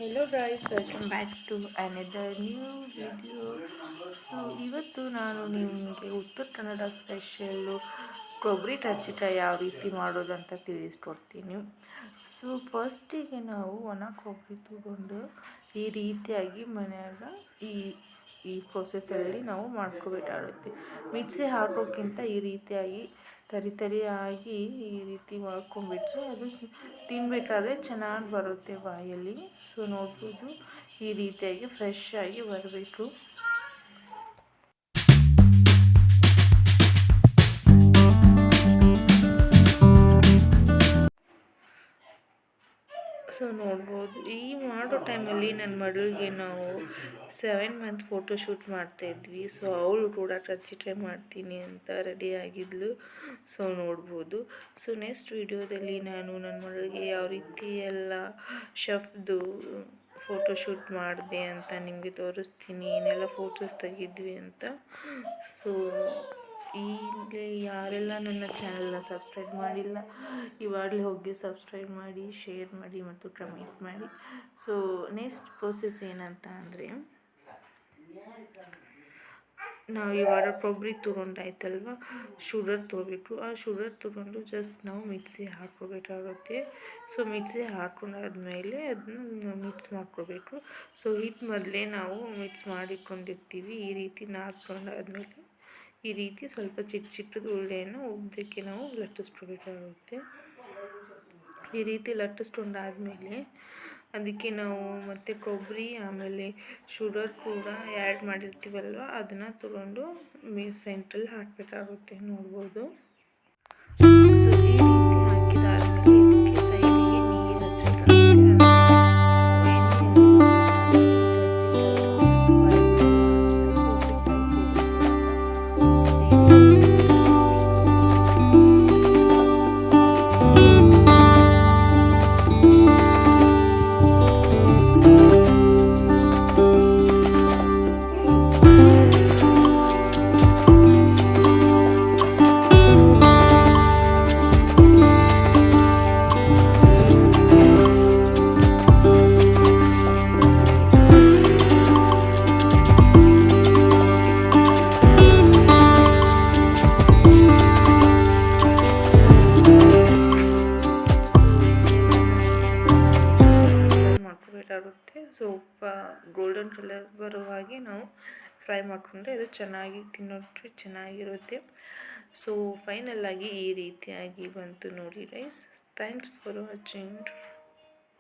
Hello guys, welcome back to another new video. So ಇವತ್ತು ನಾನು ನಿಮಗೆ ಉತ್ತರ ಕನ್ನಡ ಸ್ಪೆಷಲ್ಲು ಕೊಬ್ಬರಿ ಕಜ್ಜಿಕಾಯಿ ಯಾವ ರೀತಿ ಮಾಡೋದು ಅಂತ ತಿಳಿಸ್ಕೊಡ್ತೀನಿ. ಸೊ ಫಸ್ಟಿಗೆ ನಾವು ಒಣ ಕೊಬ್ಬರಿ ತಗೊಂಡು ಈ ರೀತಿಯಾಗಿ ಮನೆಯಾಗ ಈ ಈ ಪ್ರೊಸೆಸಲ್ಲಿ ನಾವು ಮಾಡ್ಕೋಬೇಕಾಗುತ್ತೆ. ಮಿಕ್ಸಿ ಹಾಕೋಕ್ಕಿಂತ ಈ ರೀತಿಯಾಗಿ ತರಿಯಾಗಿ ಈ ರೀತಿ ಮಾಡ್ಕೊಂಡ್ಬಿಟ್ರೆ ಅದು ತಿನ್ನಬೇಕಾದ್ರೆ ಚೆನ್ನಾಗಿ ಬರುತ್ತೆ ಬಾಯಲ್ಲಿ. ಸೊ ನೋಡ್ಬೋದು ಈ ರೀತಿಯಾಗಿ ಫ್ರೆಶ್ ಆಗಿ ಬರಬೇಕು. ಸೊ ನೋಡ್ಬೋದು ಈ ಮಾಡೋ ಟೈಮಲ್ಲಿ ನನ್ನ ಮಗಳಿಗೆ ನಾವು 7 ಮಂತ್ ಫೋಟೋಶೂಟ್ ಮಾಡ್ತಾಯಿದ್ವಿ. ಸೊ ಅವಳು ಕೂಡ ಕಜ್ಜಿಕಾಯಿ ಮಾಡ್ತೀನಿ ಅಂತ ರೆಡಿ ಆಗಿದ್ಲು. ಸೊ ನೋಡ್ಬೋದು. ಸೊ ನೆಕ್ಸ್ಟ್ ವಿಡಿಯೋದಲ್ಲಿ ನಾನು ನನ್ನ ಮಗಳಿಗೆ ಯಾವ ರೀತಿ ಎಲ್ಲ ಶೆಫ್ದು ಫೋಟೋಶೂಟ್ ಮಾಡಿದೆ ಅಂತ ನಿಮಗೆ ತೋರಿಸ್ತೀನಿ, ಏನೆಲ್ಲ ಫೋಟೋಸ್ ತೆಗಿದ್ವಿ ಅಂತ. ಸೊ ಈಗಲೇ ಯಾರೆಲ್ಲ ನನ್ನ ಚಾನಲ್ನ ಸಬ್ಸ್ಕ್ರೈಬ್ ಮಾಡಿಲ್ಲ ಇವಾಗಲೇ ಹೋಗಿ ಸಬ್ಸ್ಕ್ರೈಬ್ ಮಾಡಿ, ಶೇರ್ ಮಾಡಿ ಮತ್ತು ಕಮೆಂಟ್ ಮಾಡಿ. ಸೊ ನೆಕ್ಸ್ಟ್ ಪ್ರೋಸೆಸ್ ಏನಂತ ಅಂದರೆ, ನಾವು ಇವಾಗ ಕೊಬ್ಬರಿ ತೊಗೊಂಡಾಯ್ತಲ್ವ, ಶುಗರ್ ತೊಗೋಬೇಕು. ಆ ಶುಗರ್ ತೊಗೊಂಡು ಜಸ್ಟ್ ನಾವು ಮಿಕ್ಸಿ ಹಾಕ್ಕೋಬೇಕಾಗುತ್ತೆ. ಸೊ ಮಿಕ್ಸಿ ಹಾಕ್ಕೊಂಡಾದ್ಮೇಲೆ ಅದನ್ನ ಮಿಕ್ಸ್ ಮಾಡ್ಕೋಬೇಕು. ಸೊ ಹಿಟ್ಟು ಮೊದಲೇ ನಾವು ಮಿಕ್ಸ್ ಮಾಡಿಕೊಂಡಿರ್ತೀವಿ. ಈ ರೀತಿ ನಾದ್ಕೊಂಡಾದ್ಮೇಲೆ ಈ ರೀತಿ ಸ್ವಲ್ಪ ಚಿಕ್ಕದು ಉಳ್ಳೆಯನ್ನು ಉದ್ದಕ್ಕೆ ನಾವು ಲಟ್ಟಿಸ್ಕೋಬೇಕಾಗುತ್ತೆ. ಈ ರೀತಿ ಲಟ್ಟಿಸ್ಕೊಂಡಾದ್ಮೇಲೆ ಅದಕ್ಕೆ ನಾವು ಮತ್ತು ಕೊಬ್ಬರಿ ಆಮೇಲೆ ಶುಗರ್ ಕೂಡ ಆ್ಯಡ್ ಮಾಡಿರ್ತೀವಲ್ವ, ಅದನ್ನು ತಗೊಂಡು ಸೆಂಟ್ರಲ್ಲಿ ಹಾಕಬೇಕಾಗುತ್ತೆ. ನೋಡ್ಬೋದು. ಸೊ ಈ ರೀತಿ ಹಾಕಿದಾದ್ಮೇಲೆ ಇದಕ್ಕೆ ಸೈಡಿಗೆ ನೀರು ಹಚ್ಚಬೇಕಾಗುತ್ತೆ. ಮಾಡ್ಕೋಬೇಕಾಗುತ್ತೆ. ಸ್ವಲ್ಪ ಗೋಲ್ಡನ್ ಕಲರ್ ಬರೋ ಹಾಗೆ ನಾವು ಫ್ರೈ ಮಾಡಿಕೊಂಡ್ರೆ ಅದು ಚೆನ್ನಾಗಿ ತಿನ್ನೋಕ್ಕೆ ಚೆನ್ನಾಗಿರುತ್ತೆ. ಸೊ ಫೈನಲ್ ಆಗಿ ಈ ರೀತಿಯಾಗಿ ಬಂತು ನೋಡಿ ಗೈಸ್. Thanks for watching.